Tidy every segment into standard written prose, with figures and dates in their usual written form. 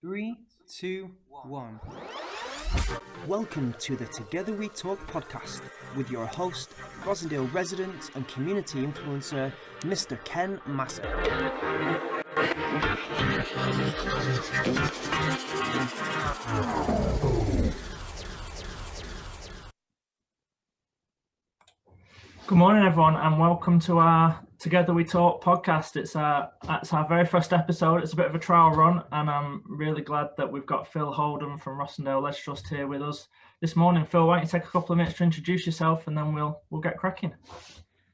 Three, two, one. Welcome to the Together We Talk podcast with your host, Rosendale resident and community influencer, Mr. Ken Masser. Good morning, everyone, and welcome to our Together We Talk podcast. It's our very first episode. It's a bit of a trial run, and I'm really glad that we've got Phill Holden from Rosendale Ledge Trust here with us this morning. Phil, why don't you take a couple of minutes to introduce yourself, and then we'll get cracking.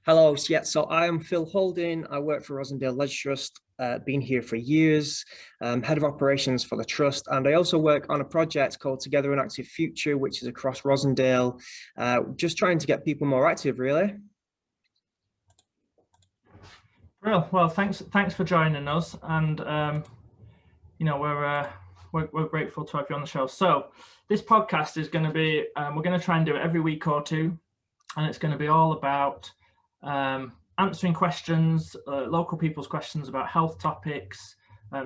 Hello, so I am Phill Holden. I work for Rosendale Ledge Trust, been here for years, head of operations for the trust, and I also work on a project called Together an Active Future, which is across Rosendale, just trying to get people more active, really. Well, thanks for joining us, and we're grateful to have you on the show. So this podcast is going to be we're going to try and do it every week or two, and it's going to be all about answering questions, local people's questions about health topics,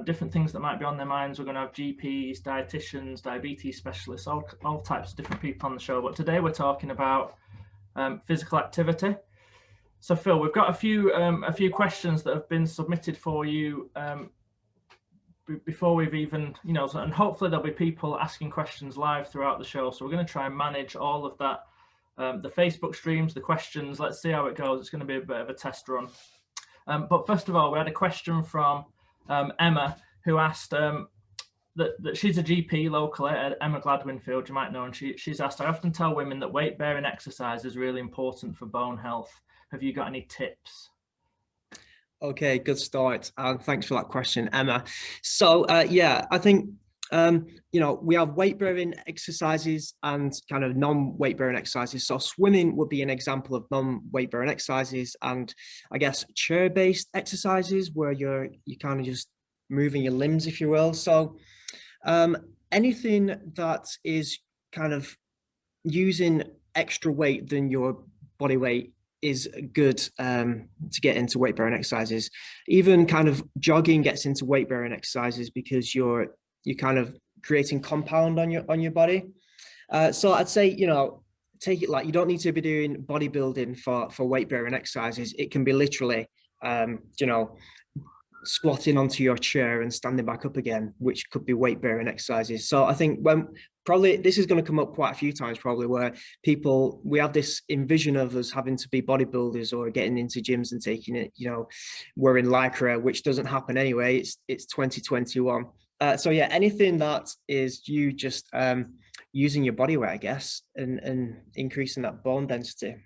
different things that might be on their minds. We're going to have GPs, dietitians, diabetes specialists, all types of different people on the show. But today we're talking about physical activity. So Phil, we've got a few questions that have been submitted for you before we've even, and hopefully there'll be people asking questions live throughout the show. So we're going to try and manage all of that. The Facebook streams, the questions, let's see how it goes. It's going to be a bit of a test run. But first of all, we had a question from Emma, who asked that she's a GP locally at Emma Gladwinfield, you might know, and she's asked, I often tell women that weight-bearing exercise is really important for bone health. Have you got any tips? Okay, good start. Thanks for that question, Emma. So I think we have weight-bearing exercises and kind of non-weight-bearing exercises. So swimming would be an example of non-weight-bearing exercises, and I guess chair-based exercises where you're kind of just moving your limbs, if you will. So anything that is kind of using extra weight than your body weight is good to get into weight-bearing exercises. Even kind of jogging gets into weight-bearing exercises because you're kind of creating compound on your body. So I'd say, take it like you don't need to be doing bodybuilding for weight-bearing exercises. It can be literally, squatting onto your chair and standing back up again, which could be weight-bearing exercises. So I think this is going to come up quite a few times probably, where we have this envision of us having to be bodybuilders or getting into gyms and taking it, wearing Lycra, which doesn't happen anyway. It's 2021. So yeah, anything that is you just using your body weight, I guess, and increasing that bone density.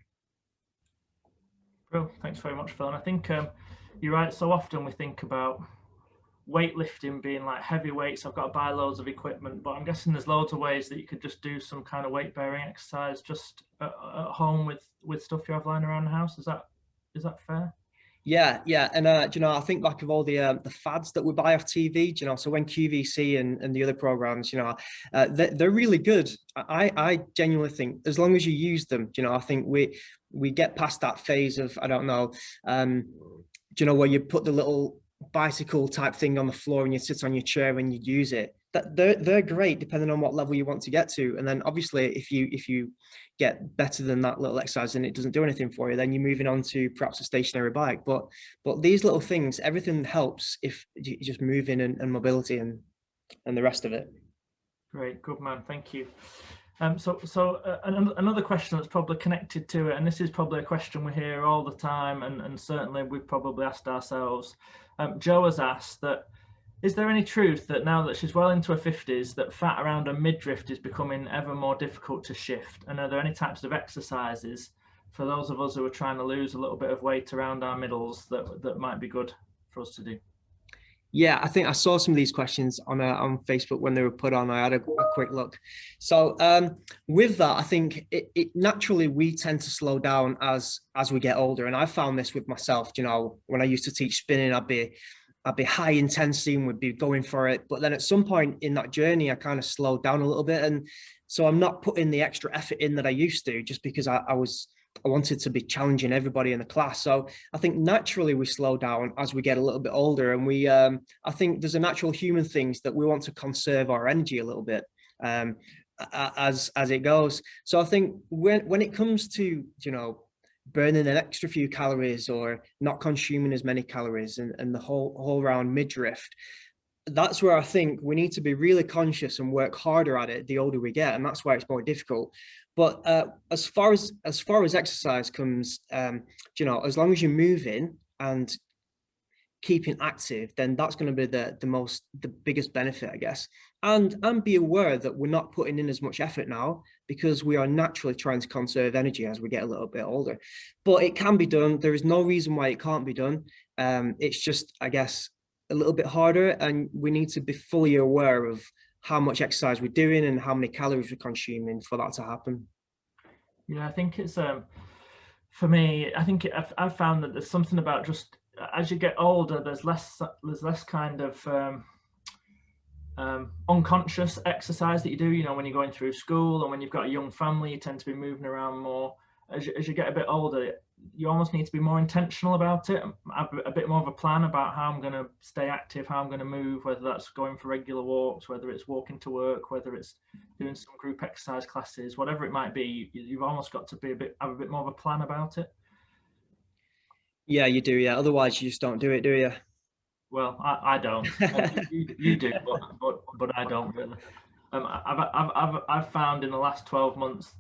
Well, thanks very much, Phil. And I think you're right. So often we think about weightlifting being like heavy weights. I've got to buy loads of equipment, but I'm guessing there's loads of ways that you could just do some kind of weight-bearing exercise just at home with stuff you have lying around the house. Is that fair? Yeah, and I think back of all the fads that we buy off TV, so when QVC and the other programs, they're really good. I genuinely think as long as you use them, I think we get past that phase of, I don't know, where you put the little bicycle type thing on the floor and you sit on your chair and you use it. They're great depending on what level you want to get to. And then obviously if you get better than that little exercise and it doesn't do anything for you, then you're moving on to perhaps a stationary bike. But these little things, everything helps if you just moving and mobility and the rest of it. Great, good man, thank you. Another question that's probably connected to it, and this is probably a question we hear all the time, and certainly we've probably asked ourselves. Jo has asked that, is there any truth that now that she's well into her 50s, that fat around her midriff is becoming ever more difficult to shift? And are there any types of exercises for those of us who are trying to lose a little bit of weight around our middles that might be good for us to do? Yeah, I think I saw some of these questions on Facebook when they were put on. I had a quick look. So with that, I think it naturally we tend to slow down as we get older. And I found this with myself. When I used to teach spinning, I'd be high intensity and would be going for it. But then at some point in that journey, I kind of slowed down a little bit. And so I'm not putting the extra effort in that I used to, just because I was I wanted to be challenging everybody in the class. So I think naturally we slow down as we get a little bit older, and I think there's a natural human things that we want to conserve our energy a little bit as it goes. So I think when it comes to, burning an extra few calories or not consuming as many calories and the whole round midriff, that's where I think we need to be really conscious and work harder at it the older we get, and that's why it's more difficult. But as far as exercise comes, as long as you're moving and keeping active, then that's going to be the biggest benefit, I guess. And be aware that we're not putting in as much effort now because we are naturally trying to conserve energy as we get a little bit older. But it can be done. There is no reason why it can't be done. It's just, I guess, a little bit harder, and we need to be fully aware of how much exercise we're doing and how many calories we're consuming for that to happen. Yeah, I think it's for me, I think I've found that there's something about just as you get older, there's less kind of unconscious exercise that you do. When you're going through school and when you've got a young family, you tend to be moving around more. As you get a bit older, you almost need to be more intentional about it, have a bit more of a plan about how I'm going to stay active, how I'm going to move, whether that's going for regular walks, whether it's walking to work, whether it's doing some group exercise classes, whatever it might be. You've almost got to have a bit more of a plan about it. Yeah, you do. Yeah, otherwise you just don't do it, do you? Well, I don't. You do, but I don't really. I've found in the last 12 months,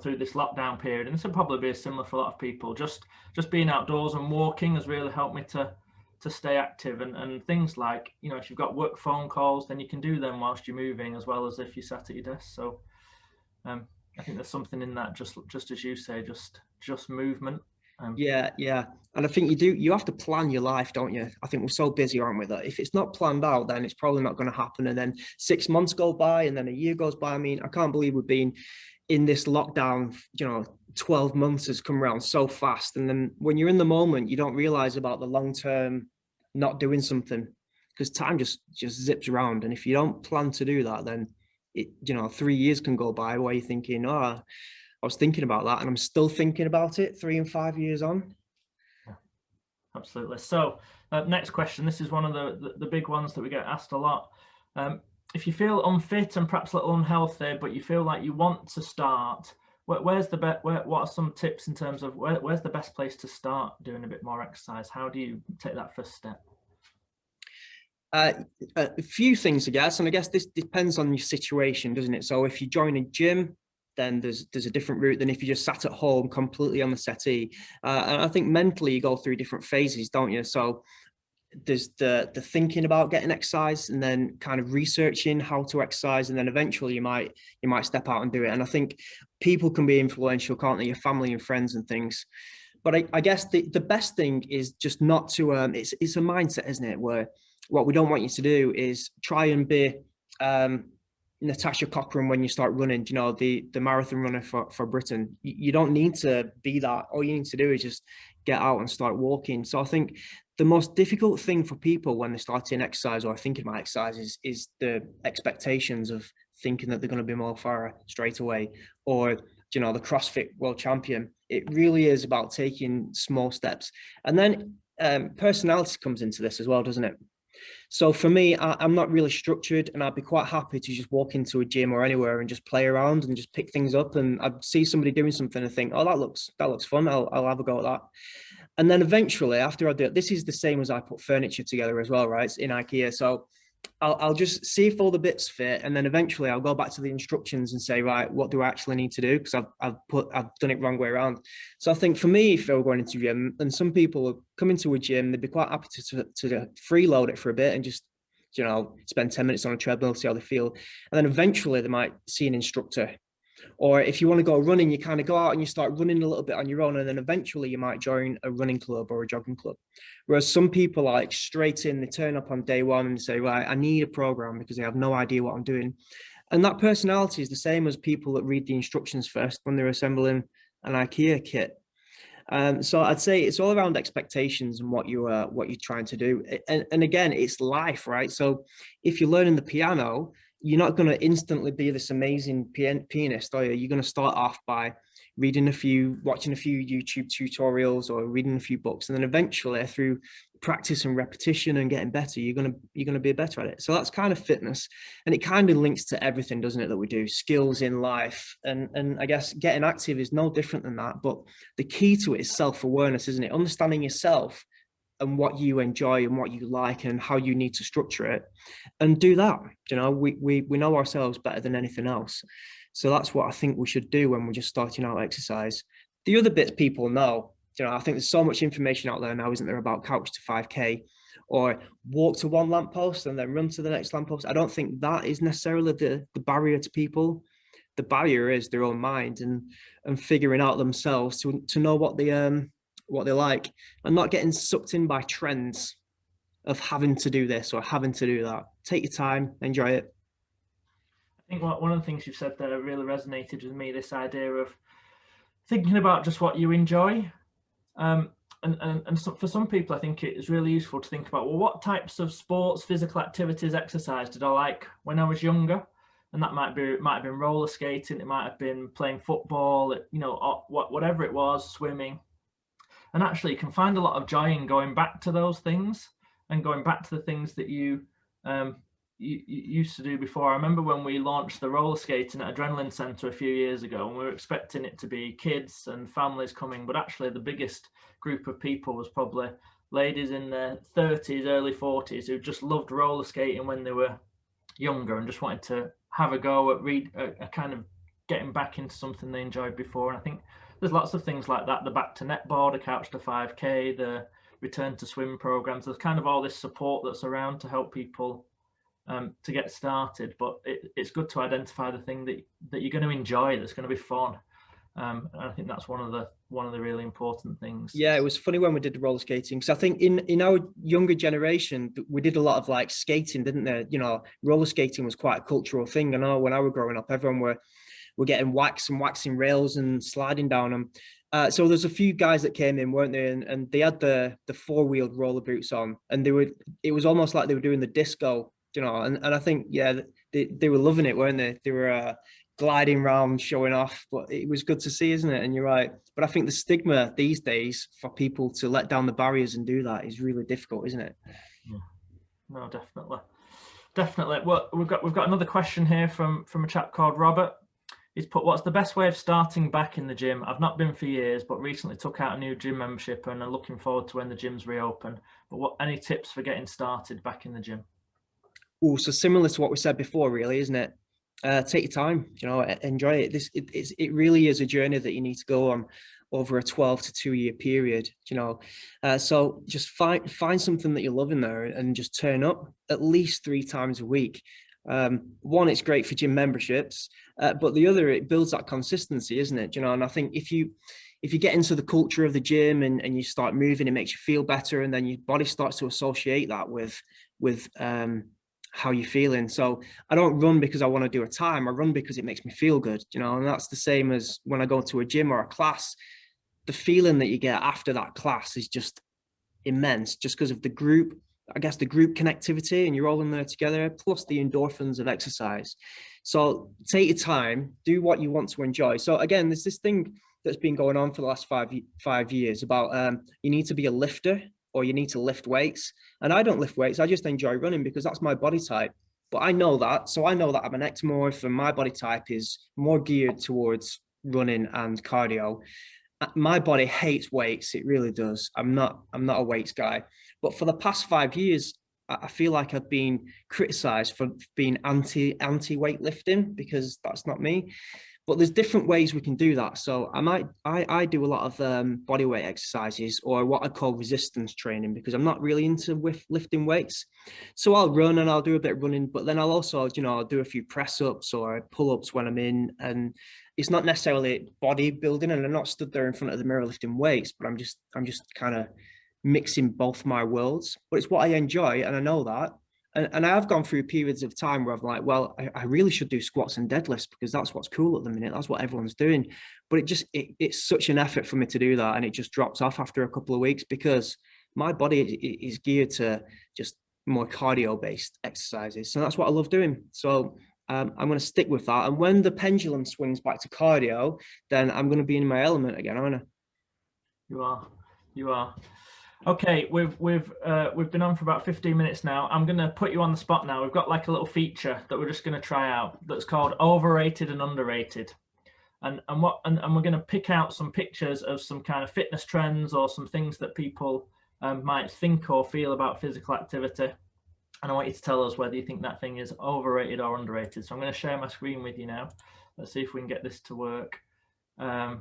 through this lockdown period, and this will probably be similar for a lot of people, just being outdoors and walking has really helped me to stay active, and things like, if you've got work phone calls, then you can do them whilst you're moving as well as if you sat at your desk. So I think there's something in that, just as you say, just movement. Yeah. And I think you have to plan your life, don't you? I think we're so busy, aren't we, that if it's not planned out, then it's probably not going to happen. And then 6 months go by and then a year goes by. I mean, I can't believe we've been in this lockdown, 12 months has come around so fast. And then when you're in the moment, you don't realize about the long term not doing something, because time just zips around. And if you don't plan to do that, then 3 years can go by where you're thinking, oh, I was thinking about that and I'm still thinking about it 3 and 5 years on. Yeah, absolutely. So next question, this is one of the big ones that we get asked a lot. If you feel unfit and perhaps a little unhealthy, but you feel like you want to start, what are some tips in terms of where's the best place to start doing a bit more exercise? How do you take that first step? A few things, I guess, and I guess this depends on your situation, doesn't it? So if you join a gym, then there's a different route than if you just sat at home completely on the settee. And I think mentally you go through different phases, don't you? So there's the thinking about getting exercise, and then kind of researching how to exercise, and then eventually you might step out and do it. And I think people can be influential, can't they? Your family and friends and things. But I guess the best thing is just not to it's a mindset, isn't it, where what we don't want you to do is try and be Natasha Cochran when you start running, the marathon runner for Britain. You don't need to be that. All you need to do is just get out and start walking. So I think the most difficult thing for people when they're starting exercise or thinking about exercise is the expectations of thinking that they're going to be Mo Farah straight away, or the CrossFit world champion. It really is about taking small steps. And then personality comes into this as well, doesn't it? So for me, I'm not really structured, and I'd be quite happy to just walk into a gym or anywhere and just play around and just pick things up. And I'd see somebody doing something and think, oh, that looks fun. I'll have a go at that. And then eventually, after I do it, this is the same as I put furniture together as well, right? It's in IKEA. So I'll just see if all the bits fit, and then eventually I'll go back to the instructions and say, right, what do I actually need to do? Because I've done it wrong way around. So I think for me, if I were going into a gym, and some people come into a gym, they'd be quite happy to freeload it for a bit and just spend 10 minutes on a treadmill, see how they feel, and then eventually they might see an instructor. Or if you want to go running, you kind of go out and you start running a little bit on your own, and then eventually you might join a running club or a jogging club. Whereas some people are like straight in, they turn up on day one and say, right, I need a program, because they have no idea what I'm doing. And that personality is the same as people that read the instructions first when they're assembling an IKEA kit. So I'd say it's all around expectations and what you're trying to do. And again, it's life, right? So if you're learning the piano, you're not going to instantly be this amazing pianist, are you? You're going to start off by watching a few YouTube tutorials or reading a few books, and then eventually through practice and repetition and getting better, you're gonna be better at it. So that's kind of fitness, and it kind of links to everything, doesn't it, that we do, skills in life, and I guess getting active is no different than that. But the key to it is self-awareness, isn't it? Understanding yourself and what you enjoy and what you like and how you need to structure it, and do that. We know ourselves better than anything else. So that's what I think we should do when we're just starting out exercise. The other bits people know, I think there's so much information out there now, isn't there, about couch to 5K or walk to one lamppost and then run to the next lamppost. I don't think that is necessarily the barrier to people. The barrier is their own mind and figuring out themselves to know what they like, and not getting sucked in by trends of having to do this or having to do that. Take your time, enjoy it. I think one of the things you've said there really resonated with me, this idea of thinking about just what you enjoy. And so for some people, I think it is really useful to think about, well, what types of sports, physical activities, exercise did I like when I was younger? And that might have been roller skating, it might have been playing football, whatever it was, swimming. And actually, you can find a lot of joy in going back to those things and going back to the things that you used to do before. I remember when we launched the roller skating at Adrenaline Centre a few years ago, and we were expecting it to be kids and families coming, but actually the biggest group of people was probably ladies in their 30s, early 40s who just loved roller skating when they were younger and just wanted to have a go at kind of getting back into something they enjoyed before. And I think there's lots of things like that, the back to netball, the couch to 5K, the return to swim programs. There's kind of all this support that's around to help people to get started, but it's good to identify the thing that you're going to enjoy, that's going to be fun. And I think that's one of the really important things. Yeah, it was funny when we did the roller skating, because I think in our younger generation, we did a lot of like skating, didn't there? Roller skating was quite a cultural thing. I know when I was growing up, everyone were getting waxing rails and sliding down them. So there's a few guys that came in, weren't there? And they had the four-wheeled roller boots on, and it was almost like they were doing the disco, and I think, yeah, they were loving it, weren't they? They were gliding around, showing off, but it was good to see, isn't it? And you're right. But I think the stigma these days for people to let down the barriers and do that is really difficult, isn't it? Yeah. No, definitely. Well, we've got another question here from a chap called Robert. He's put, what's the best way of starting back in the gym? I've not been for years, but recently took out a new gym membership and are looking forward to when the gyms reopen. But any tips for getting started back in the gym? Oh, so similar to what we said before, really, isn't it? Take your time, enjoy it. It really is a journey that you need to go on over a 12 to 2 year period, so just find something that you love in there and just turn up at least 3 times a week. One, it's great for gym memberships, but the other, it builds that consistency, isn't it? And I think if you get into the culture of the gym and you start moving, it makes you feel better, and then your body starts to associate that with how you're feeling. So I don't run because I want to do a time. I run because it makes me feel good, and that's the same as when I go to a gym or a class. The feeling that you get after that class is just immense, just because of the group connectivity, and you're all in there together, plus the endorphins of exercise. So take your time, do what you want to enjoy. So again, there's this thing that's been going on for the last 5 years about you need to be a lifter or you need to lift weights. And I don't lift weights. I just enjoy running because that's my body type. But I know that. So I know that I'm an ectomorph and my body type is more geared towards running and cardio. My body hates weights. It really does. I'm not a weights guy. But for the past 5 years, I feel like I've been criticized for being anti weightlifting because that's not me. But there's different ways we can do that. So I do a lot of body weight exercises, or what I call resistance training, because I'm not really into lifting weights. So I'll run and I'll do a bit of running, but then I'll also, I'll do a few press ups or pull ups when I'm in. And it's not necessarily bodybuilding, and I'm not stood there in front of the mirror lifting weights, but I'm just kind of mixing both my worlds. But it's what I enjoy, and I know that. And I have gone through periods of time where I'm like, well, I really should do squats and deadlifts because that's what's cool at the minute. That's what everyone's doing. But it's such an effort for me to do that. And it just drops off after a couple of weeks because my body is geared to just more cardio based exercises. So that's what I love doing. So I'm going to stick with that. And when the pendulum swings back to cardio, then I'm going to be in my element again, aren't I? You are. Okay, we've been on for about 15 minutes now. I'm going to put you on the spot now. We've got like a little feature that we're just going to try out that's called overrated and underrated. And we're going to pick out some pictures of some kind of fitness trends or some things that people might think or feel about physical activity. And I want you to tell us whether you think that thing is overrated or underrated. So I'm going to share my screen with you now. Let's see if we can get this to work. Where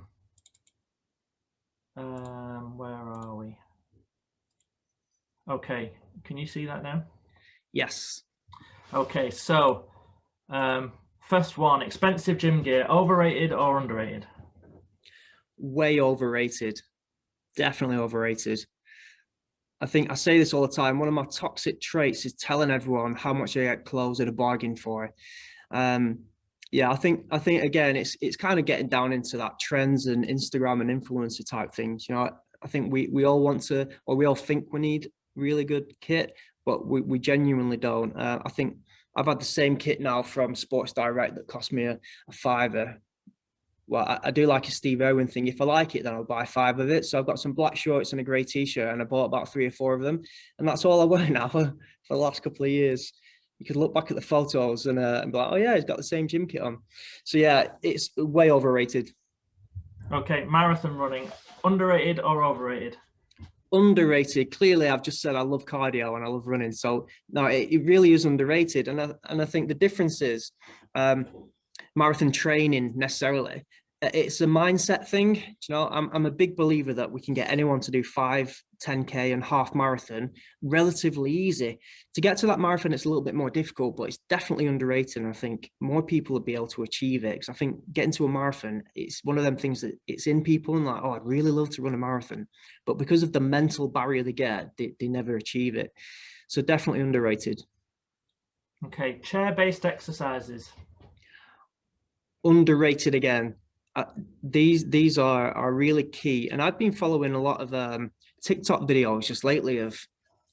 are we? Okay, can you see that now? Yes. Okay, so first one, expensive gym gear, overrated or underrated? Way overrated. Definitely overrated. I think I say this all the time. One of my toxic traits is telling everyone how much they get clothes at a bargain for. Yeah, I think again, it's kind of getting down into that trends and Instagram and influencer type things. You know, I think we all want to, or we all think we need really good kit, but we genuinely don't. I think I've had the same kit now from Sports Direct that cost me a fiver. Well, I do like a Steve Irwin thing. If I like it, then I'll buy 5 of it. So I've got some black shorts and a grey t-shirt, and I bought about 3 or 4 of them, and that's all I wear now for the last couple of years. You could look back at the photos and be like, oh yeah, he's got the same gym kit on. So yeah, it's way overrated. Okay, marathon running, underrated or overrated? Underrated. Clearly, I've just said I love cardio and I love running. So no, it really is underrated. And I think the difference is marathon training necessarily. It's a mindset thing. You know, I'm a big believer that we can get anyone to do 5, 10K and half marathon relatively easy. To get to that marathon, it's a little bit more difficult, but it's definitely underrated. And I think more people would be able to achieve it. Because I think getting to a marathon, it's one of them things that it's in people and like, oh, I'd really love to run a marathon. But because of the mental barrier they get, they never achieve it. So definitely underrated. Okay, chair-based exercises. Underrated again. These are really key, and I've been following a lot of TikTok videos just lately of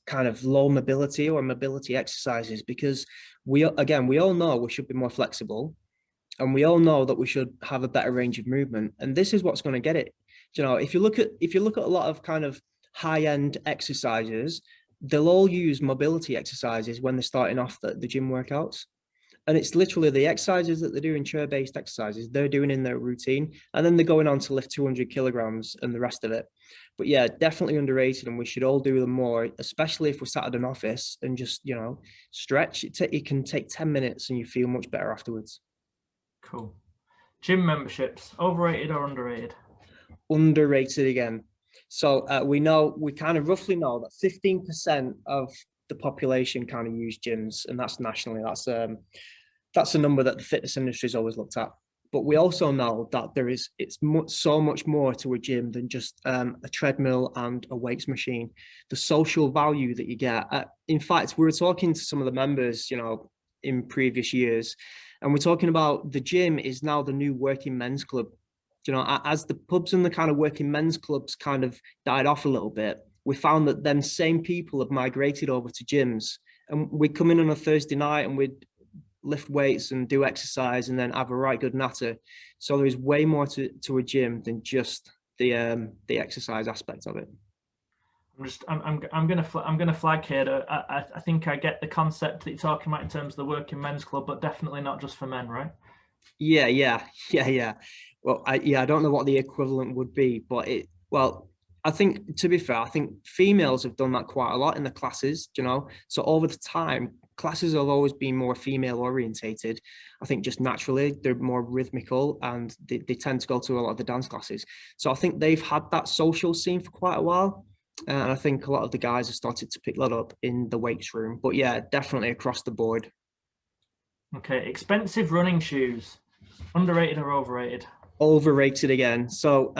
kind of low mobility or mobility exercises, because we all know we should be more flexible, and we all know that we should have a better range of movement, and this is what's going to get it. You know, if you look at a lot of kind of high-end exercises, they'll all use mobility exercises when they're starting off the gym workouts. And it's literally the exercises that they're doing, chair-based exercises, they're doing in their routine. And then they're going on to lift 200 kilograms and the rest of it. But yeah, definitely underrated. And we should all do them more, especially if we're sat at an office and just, you know, stretch. It can take 10 minutes and you feel much better afterwards. Cool. Gym memberships, overrated or underrated? Underrated again. So we kind of roughly know that 15% of the population kind of use gyms, and that's nationally. That's a number that the fitness industry has always looked at. But we also know that so much more to a gym than just a treadmill and a weights machine. The social value that you get. In fact, we were talking to some of the members, you know, in previous years, and we're talking about the gym is now the new working men's club. You know, as the pubs and the kind of working men's clubs kind of died off a little bit, we found that them same people have migrated over to gyms, and we'd come in on a Thursday night and we'd lift weights and do exercise and then have a right good natter. So there is way more to a gym than just the exercise aspect of it. I'm gonna flag here. I think I get the concept that you're talking about in terms of the working men's club, but definitely not just for men, right? Yeah. Well, I don't know what the equivalent would be, but I think, to be fair, I think females have done that quite a lot in the classes, you know. So over the time, classes have always been more female orientated. I think just naturally they're more rhythmical and they tend to go to a lot of the dance classes. So I think they've had that social scene for quite a while. And I think a lot of the guys have started to pick that up in the weights room. But yeah, definitely across the board. Okay, expensive running shoes, underrated or overrated? Overrated again. So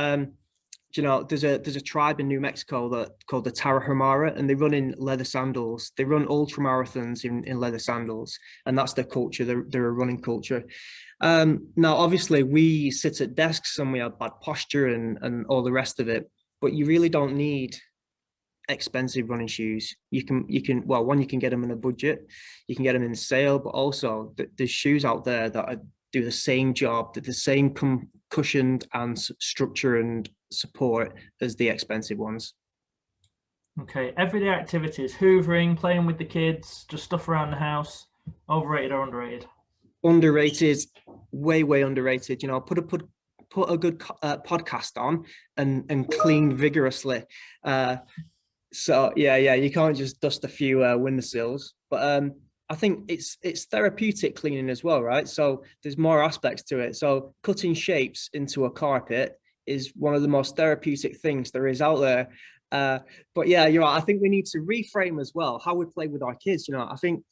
you know, there's a tribe in New Mexico that called the Tarahumara, and they run in leather sandals. They run ultra marathons in leather sandals, and that's their culture. They're a running culture. Now, obviously, we sit at desks and we have bad posture and all the rest of it, but you really don't need expensive running shoes. You can well, one, you can get them in a budget, you can get them in sale, but also there's shoes out there that do the same job, the same cushioned and structure and support as the expensive ones. Okay, everyday activities, hoovering, playing with the kids, just stuff around the house, overrated or underrated? Underrated, way underrated. You know, put a good podcast on and clean vigorously. So yeah, you can't just dust a few windowsills, but I think it's therapeutic cleaning as well, right? So there's more aspects to it. So cutting shapes into a carpet is one of the most therapeutic things there is out there. But yeah, you're right. I think we need to reframe as well how we play with our kids. You know, I think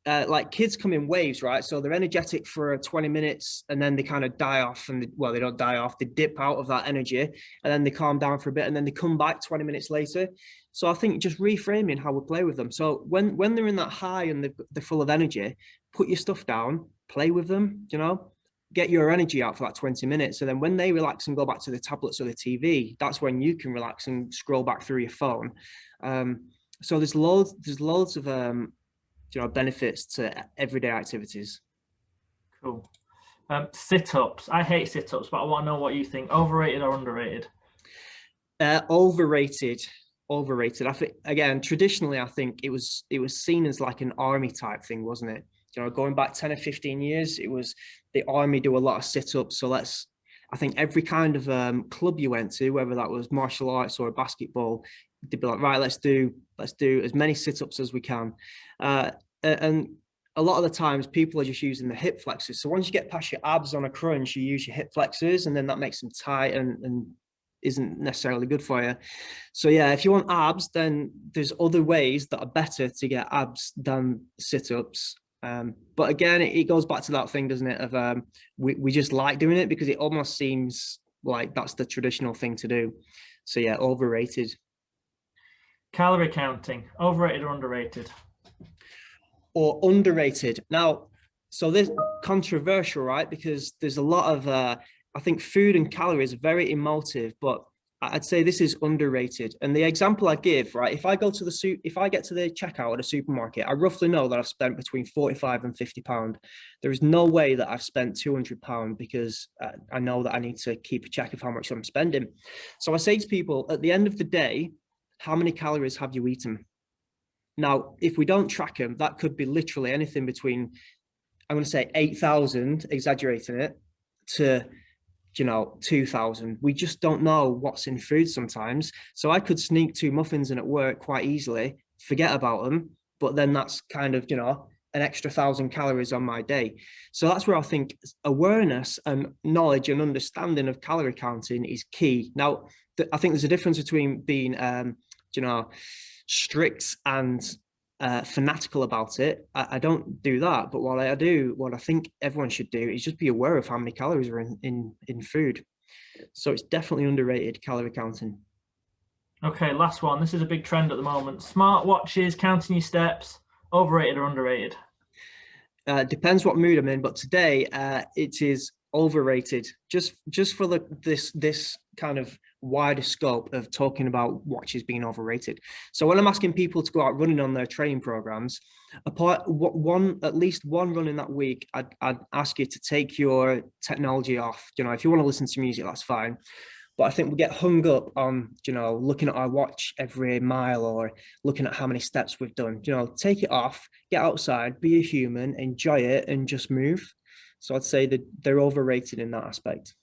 like kids come in waves, right? So they're energetic for 20 minutes and then they kind of die off and well, they don't die off, they dip out of that energy and then they calm down for a bit and then they come back 20 minutes later. So I think just reframing how we play with them. So when they're in that high and they're full of energy, put your stuff down, play with them, you know, get your energy out for that 20 minutes. And then when they relax and go back to the tablets or the TV, that's when you can relax and scroll back through your phone. So there's loads of benefits to everyday activities. Cool. Sit-ups. I hate sit-ups, but I want to know what you think. Overrated or underrated? Overrated. I think, again, traditionally, I think it was seen as like an army type thing, wasn't it? You know, going back 10 or 15 years, it was the army do a lot of sit-ups. So I think every kind of club you went to, whether that was martial arts or basketball, they'd be like, right, let's do as many sit-ups as we can. And a lot of the times people are just using the hip flexors. So once you get past your abs on a crunch, you use your hip flexors and then that makes them tight and isn't necessarily good for you. So yeah, if you want abs, then there's other ways that are better to get abs than sit-ups. But again, it goes back to that thing, doesn't it? Of we just like doing it because it almost seems like that's the traditional thing to do. So yeah, overrated. Calorie counting, overrated or underrated? Or underrated. Now, so this controversial, right? Because there's a lot of I think food and calories are very emotive, but I'd say this is underrated. And the example I give, right, if I get to the checkout at a supermarket, I roughly know that I've spent between 45 and 50 pounds. There is no way that I've spent 200 pounds because I know that I need to keep a check of how much I'm spending. So I say to people, at the end of the day, how many calories have you eaten? Now, if we don't track them, that could be literally anything between, I'm going to say 8,000, exaggerating it, to 2,000. We just don't know what's in food sometimes. So I could sneak 2 muffins in at work quite easily, forget about them, but then that's kind of, an extra 1,000 calories on my day. So that's where I think awareness and knowledge and understanding of calorie counting is key. Now, I think there's a difference between being, strict and fanatical about it. I don't do that, but what I think everyone should do is just be aware of how many calories are in food. So it's definitely underrated, calorie counting. Okay, last one. This is a big trend at the moment. Smart watches, counting your steps, overrated or underrated? Depends what mood I'm in, but today it is overrated. Just for this kind of wider scope of talking about watches being overrated. So when I'm asking people to go out running on their training programs, at least one run in that week, I'd ask you to take your technology off. If you want to listen to music, that's fine. But I think we get hung up on, looking at our watch every mile or looking at how many steps we've done. Take it off, get outside, be a human, enjoy it, and just move. So I'd say that they're overrated in that aspect.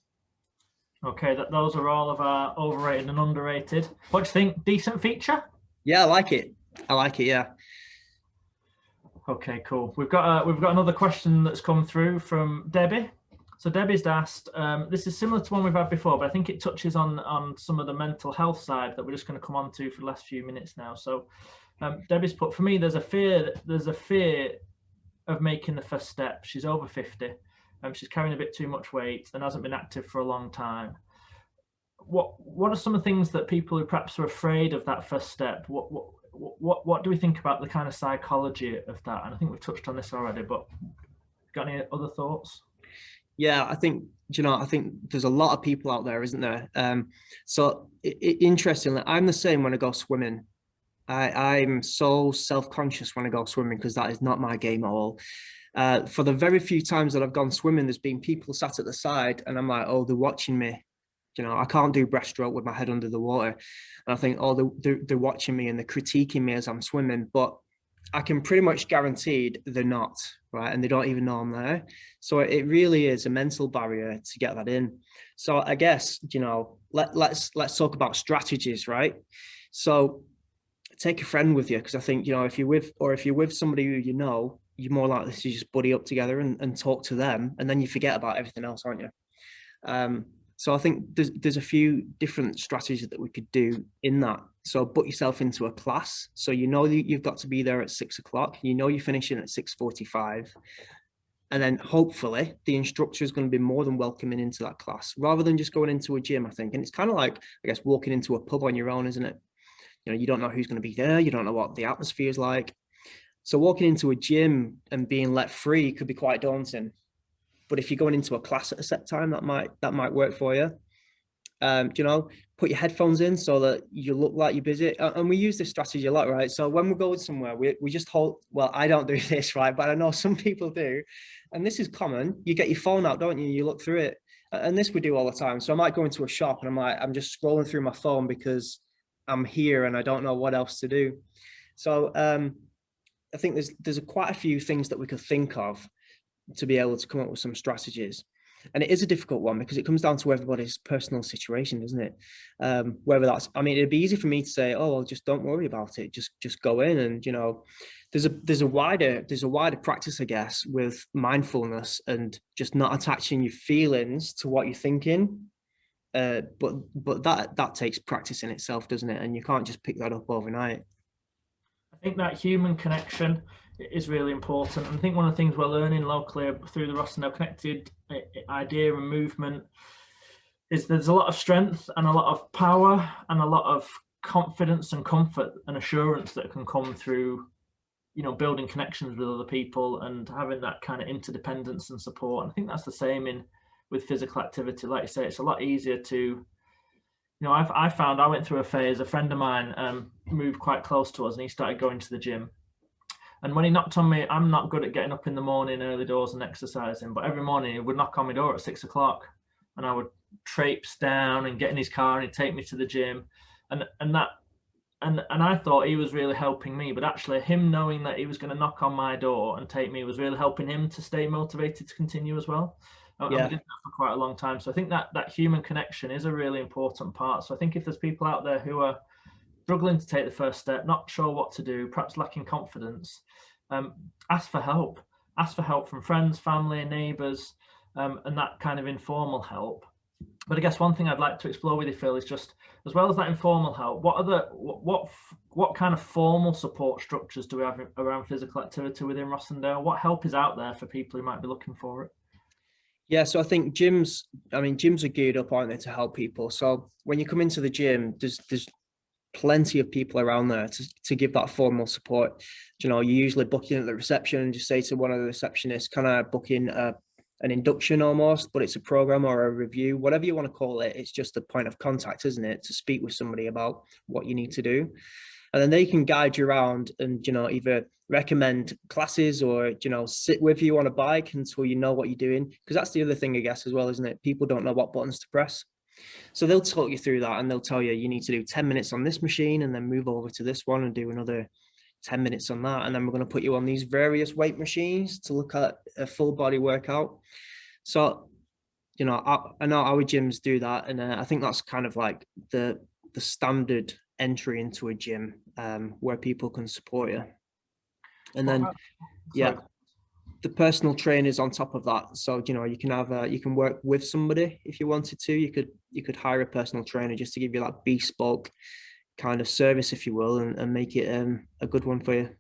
Okay, those are all of our overrated and underrated. What do you think? Decent feature? Yeah, I like it. Yeah. Okay, cool. We've got another question that's come through from Debbie. So Debbie's asked, this is similar to one we've had before, but I think it touches on some of the mental health side that we're just going to come on to for the last few minutes now. So Debbie's put, for me, there's a fear of making the first step. She's over 50. She's carrying a bit too much weight and hasn't been active for a long time. What are some of the things that people who perhaps are afraid of that first step? What do we think about the kind of psychology of that? And I think we've touched on this already, but got any other thoughts? Yeah, I think there's a lot of people out there, isn't there? So interestingly, I'm the same when I go swimming. I'm so self-conscious when I go swimming because that is not my game at all. For the very few times that I've gone swimming, there's been people sat at the side and I'm like, oh, they're watching me. You know, I can't do breaststroke with my head under the water. And I think, oh, they're watching me and they're critiquing me as I'm swimming. But I can pretty much guarantee they're not, right? And they don't even know I'm there. So it really is a mental barrier to get that in. So I guess, you know, let's talk about strategies, right? So take a friend with you, because I think, you know, if you're with somebody who you know, you're more likely to just buddy up together and talk to them, and then you forget about everything else, aren't you? Um, so I think there's a few different strategies that we could do in that. So put yourself into a class. So you know you've got to be there at 6 o'clock. You know you're finishing at 6:45. And then hopefully the instructor is going to be more than welcoming into that class rather than just going into a gym, I think. And it's kind of like, I guess, walking into a pub on your own, isn't it? You know, you don't know who's going to be there. You don't know what the atmosphere is like. So walking into a gym and being let free could be quite daunting. But if you're going into a class at a set time, that might work for you. You know, put your headphones in so that you look like you're busy. And we use this strategy a lot, right? So when we're going somewhere, we just hold, well, I don't do this, right? But I know some people do. And this is common. You get your phone out, don't you? You look through it. And this we do all the time. So I might go into a shop and I'm just scrolling through my phone because I'm here and I don't know what else to do. So I think there's quite a few things that we could think of to be able to come up with some strategies. And it is a difficult one because it comes down to everybody's personal situation, doesn't it? Whether that's, I mean, it'd be easy for me to say, oh, well, just don't worry about it. Just go in. And, you know, there's a wider practice, I guess, with mindfulness and just not attaching your feelings to what you're thinking. But that takes practice in itself, doesn't it? And you can't just pick that up overnight. I think that human connection is really important. And I think one of the things we're learning locally through the Rossendale Connected idea and movement is there's a lot of strength and a lot of power and a lot of confidence and comfort and assurance that can come through, you know, building connections with other people and having that kind of interdependence and support. And I think that's the same with physical activity. Like you say, it's a lot easier to, you know, I found I went through a phase. A friend of mine moved quite close to us, and he started going to the gym. And when he knocked on me, I'm not good at getting up in the morning, early doors, and exercising. But every morning he would knock on my door at 6 o'clock, and I would traipse down and get in his car, and he'd take me to the gym, and I thought he was really helping me. But actually, him knowing that he was going to knock on my door and take me was really helping him to stay motivated to continue as well. And we did that for quite a long time. So I think that human connection is a really important part. So I think if there's people out there who are struggling to take the first step, not sure what to do, perhaps lacking confidence, ask for help. Ask for help from friends, family, neighbours, and that kind of informal help. But I guess one thing I'd like to explore with you, Phill, is just, as well as that informal help, what kind of formal support structures do we have around physical activity within Rossendale? What help is out there for people who might be looking for it? Yeah, so I think gyms are geared up, aren't they, to help people. So when you come into the gym, there's plenty of people around there to give that formal support. You know, you usually book in at the reception and just say to one of the receptionists, can I book in an induction almost, but it's a program or a review, whatever you want to call it. It's just a point of contact, isn't it, to speak with somebody about what you need to do. And then they can guide you around and, you know, either recommend classes or, you know, sit with you on a bike until you know what you're doing. Because that's the other thing, I guess, as well, isn't it? People don't know what buttons to press. So they'll talk you through that and they'll tell you need to do 10 minutes on this machine and then move over to this one and do another 10 minutes on that. And then we're going to put you on these various weight machines to look at a full body workout. So, you know, I know our gyms do that. And I think that's kind of like the standard entry into a gym where people can support you. And then, yeah, the personal trainers on top of that. So, you know, you can work with somebody if you wanted to. You could hire a personal trainer just to give you that bespoke kind of service, if you will, and make it a good one for you.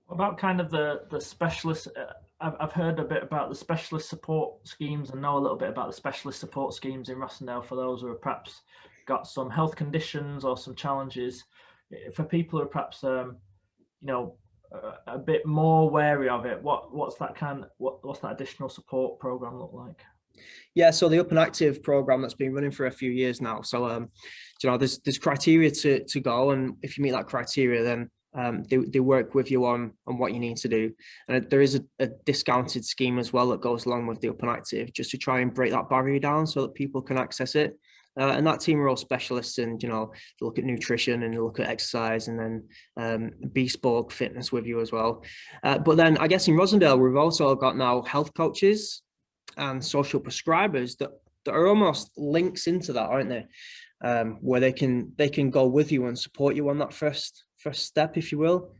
What about kind of the specialist? I've heard a bit about the specialist support schemes and know a little bit about the specialist support schemes in Rossendale for those who have perhaps got some health conditions or some challenges. For people who are perhaps, you know, a bit more wary of it, what's that additional support program look like? Yeah, so the Up and Active program that's been running for a few years now. So, you know, there's criteria to go, and if you meet that criteria, then they work with you on what you need to do. And there is a discounted scheme as well that goes along with the Up and Active, just to try and break that barrier down so that people can access it. And that team are all specialists in, you know, they look at nutrition and they look at exercise, and then bespoke fitness with you as well. But then I guess in Rosendale, we've also got now health coaches and social prescribers that are almost links into that, aren't they? Where they can go with you and support you on that first step, if you will,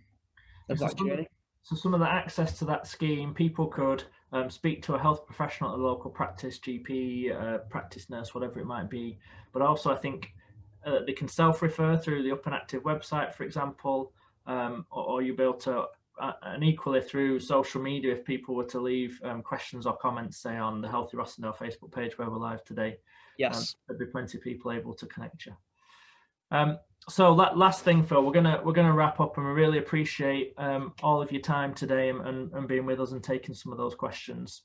of that journey. So some of the access to that scheme, people could speak to a health professional at a local practice, GP, practice nurse, whatever it might be. But also, I think they can self-refer through the Up and Active website, for example, or you'll be able to, and equally through social media, if people were to leave questions or comments, say on the Healthy Rossendale Facebook page where we're live today. Yes, there'd be plenty of people able to connect you. So that last thing, Phil, we're gonna wrap up, and we really appreciate all of your time today and being with us and taking some of those questions.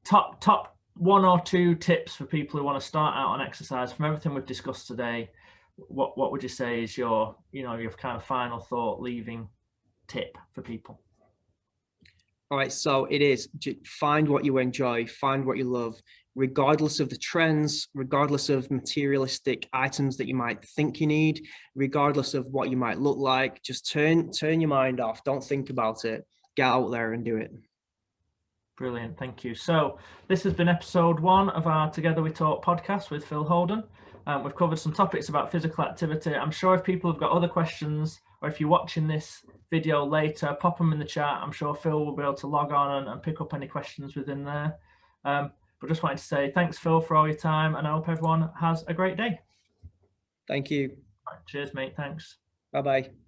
Top 1 or 2 tips for people who want to start out on exercise from everything we've discussed today. What would you say is your kind of final thought, leaving tip for people? All right, so it is find what you enjoy, find what you love, regardless of the trends, regardless of materialistic items that you might think you need, regardless of what you might look like. Just turn your mind off. Don't think about it. Get out there and do it. Brilliant, thank you. So this has been episode 1 of our Together We Talk podcast with Phill Holden. We've covered some topics about physical activity. I'm sure if people have got other questions, or if you're watching this video later, pop them in the chat. I'm sure Phil will be able to log on and pick up any questions within there. But just wanted to say thanks, Phil, for all your time, and I hope everyone has a great day. Thank you. Right, cheers, mate. Thanks. Bye-bye.